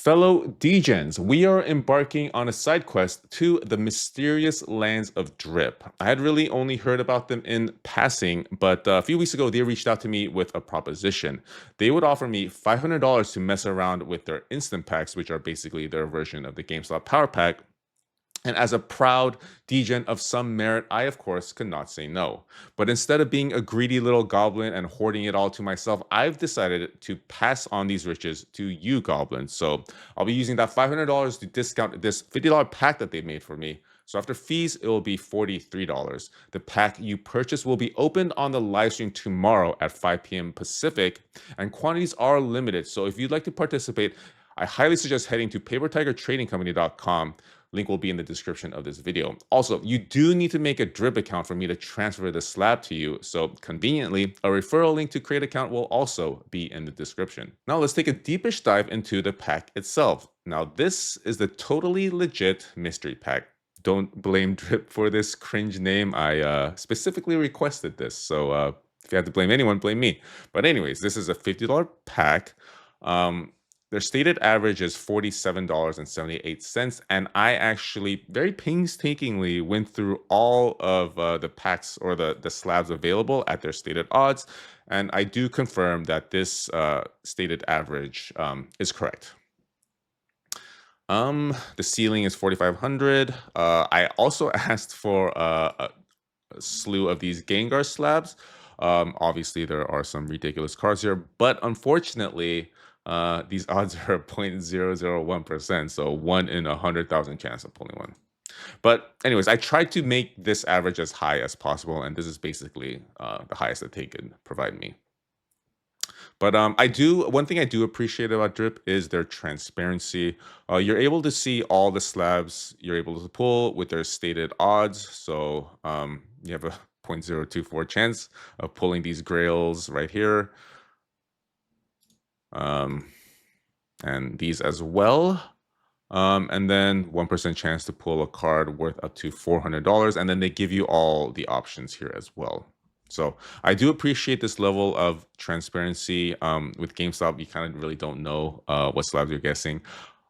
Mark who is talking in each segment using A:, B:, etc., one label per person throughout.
A: Fellow Degens, we are embarking on a side quest to the mysterious lands of Drip. I had really only heard about them in passing, but a few weeks ago they reached out to me with a proposition. They would offer me $500 to mess around with their instant packs, which are basically their version of the GameStop Power Pack. And as a proud degen of some merit, I of course could not say no. But instead of being a greedy little goblin and hoarding it all to myself, I've decided to pass on these riches to you goblins. So I'll be using that $500 to discount this $50 pack that they made for me. So after fees, it will be $43. The pack you purchase will be opened on the live stream tomorrow at 5 p.m. Pacific, and quantities are limited. So if you'd like to participate, I highly suggest heading to papertigertradingcompany.com. Link will be in the description of this video. Also, you do need to make a Drip account for me to transfer the slab to you. So conveniently, a referral link to create account will also be in the description. Now let's take a deepish dive into the pack itself. Now this is the totally legit mystery pack. Don't blame Drip for this cringe name. I specifically requested this. So if you had to blame anyone, blame me. But anyways, this is a $50 pack. Their stated average is $47.78, and I actually very painstakingly went through all of the packs or the slabs available at their stated odds, and I do confirm that this stated average is correct. The ceiling is 4,500. I also asked for a slew of these Gengar slabs. Obviously, there are some ridiculous cards here, but unfortunately, these odds are 0.001%, so 1 in 100,000 chance of pulling one. But anyways, I tried to make this average as high as possible, and this is basically the highest that they could provide me. But one thing I do appreciate about Drip is their transparency. You're able to see all the slabs you're able to pull with their stated odds. So you have a 0.024 chance of pulling these grails right here. And these as well. And then 1% chance to pull a card worth up to $400. And then they give you all the options here as well. So I do appreciate this level of transparency. With GameStop, you kind of really don't know what slabs you're guessing.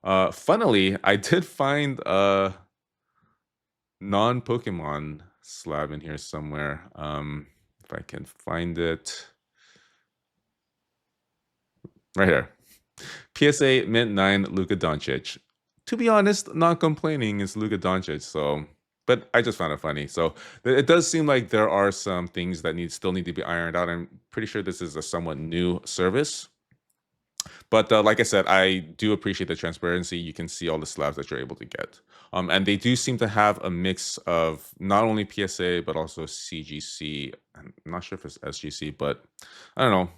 A: Funnily, I did find a non-Pokemon slab in here somewhere. If I can find it. Right here. PSA Mint 9 Luka Doncic. To be honest, not complaining is Luka Doncic, so but I just found it funny. So it does seem like there are some things that still need to be ironed out. I'm pretty sure this is a somewhat new service. But like I said, I do appreciate the transparency. You can see all the slabs that you're able to get. And they do seem to have a mix of not only PSA, but also CGC. I'm not sure if it's SGC, but I don't know.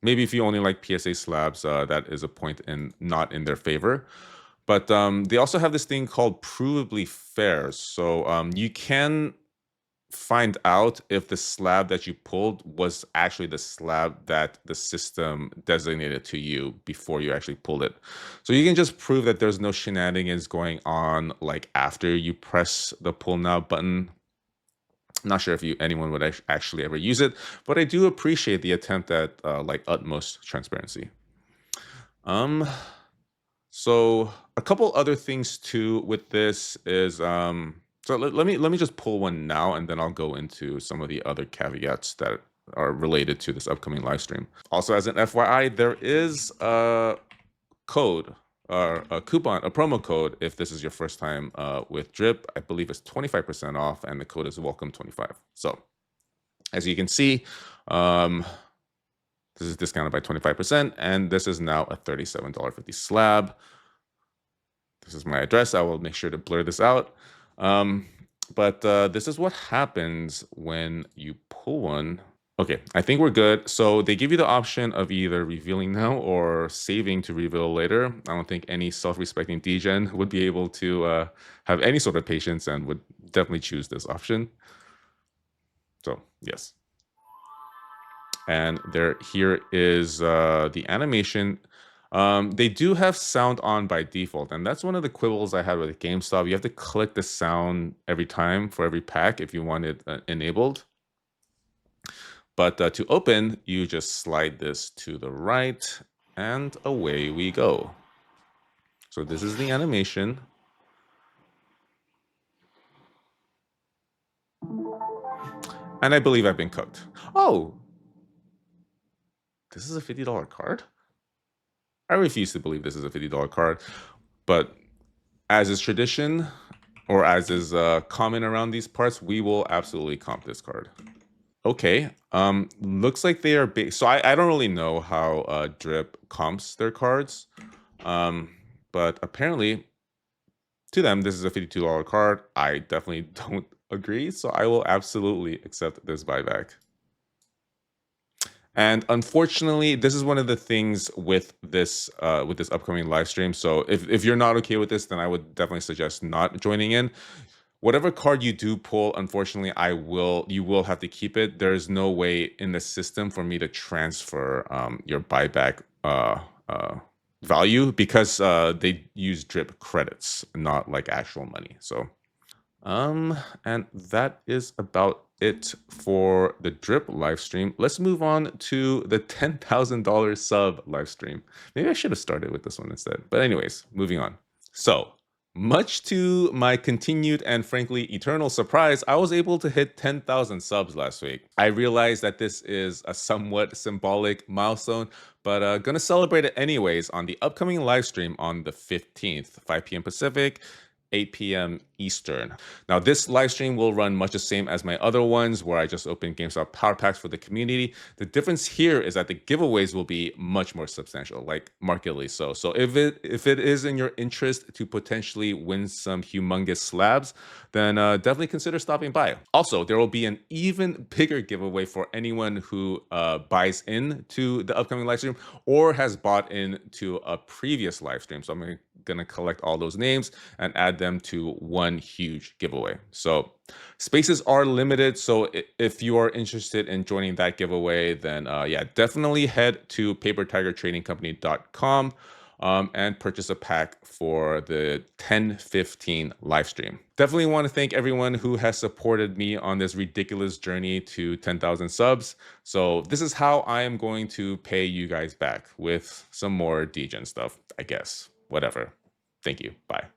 A: Maybe if you only like PSA slabs, that is a point not in their favor. But they also have this thing called provably fair. So you can find out if the slab that you pulled was actually the slab that the system designated to you before you actually pulled it. So you can just prove that there's no shenanigans going on like after you press the pull now button. Not sure if anyone would actually ever use it, but I do appreciate the attempt at like utmost transparency. So a couple other things too with this is so let me just pull one now, and then I'll go into some of the other caveats that are related to this upcoming live stream. Also, as an FYI, there is a code or a promo code if this is your first time with Drip. I believe it's 25% off, and the code is welcome25. So as you can see, this is discounted by 25%, and this is now a $37.50 slab. This is my address. I will make sure to blur this out. But this is what happens when you pull one. Okay, I think we're good. So they give you the option of either revealing now or saving to reveal later. I don't think any self-respecting degen would be able to have any sort of patience and would definitely choose this option. So yes. And here is the animation. They do have sound on by default, and that's one of the quibbles I had with GameStop. You have to click the sound every time for every pack if you want it enabled. But to open, you just slide this to the right, and away we go. So this is the animation. And I believe I've been cooked. Oh, this is a $50 card? I refuse to believe this is a $50 card. But as is tradition, or as is common around these parts, we will absolutely comp this card. Okay. Looks like they are big. So I don't really know how Drip comps their cards. But apparently to them, this is a $52 card. I definitely don't agree. So I will absolutely accept this buyback. And unfortunately, this is one of the things with this upcoming live stream. So if you're not okay with this, then I would definitely suggest not joining in. Whatever card you do pull, unfortunately, you will have to keep it. There's no way in the system for me to transfer your buyback value because they use drip credits, not like actual money. So and that is about it for the drip live stream. Let's move on to the $10,000 sub live stream. Maybe I should have started with this one instead. But anyways, moving on. So, much to my continued and frankly eternal surprise, I was able to hit 10,000 subs last week. I realized that this is a somewhat symbolic milestone, but gonna celebrate it anyways on the upcoming live stream on the 15th, 5 p.m. Pacific, 8 p.m. Eastern. Now, this live stream will run much the same as my other ones where I just open GameStop Power Packs for the community. The difference here is that the giveaways will be much more substantial, like markedly so. So if it is in your interest to potentially win some humongous slabs, then definitely consider stopping by. Also, there will be an even bigger giveaway for anyone who buys into the upcoming live stream or has bought into a previous live stream. So I'm gonna collect all those names and add them to one huge giveaway. So spaces are limited. So if you are interested in joining that giveaway, then yeah, definitely head to papertigertradingcompany.com and purchase a pack for the 10/15 live stream. Definitely want to thank everyone who has supported me on this ridiculous journey to 10,000 subs. So this is how I am going to pay you guys back with some more degen stuff, I guess. Whatever. Thank you. Bye.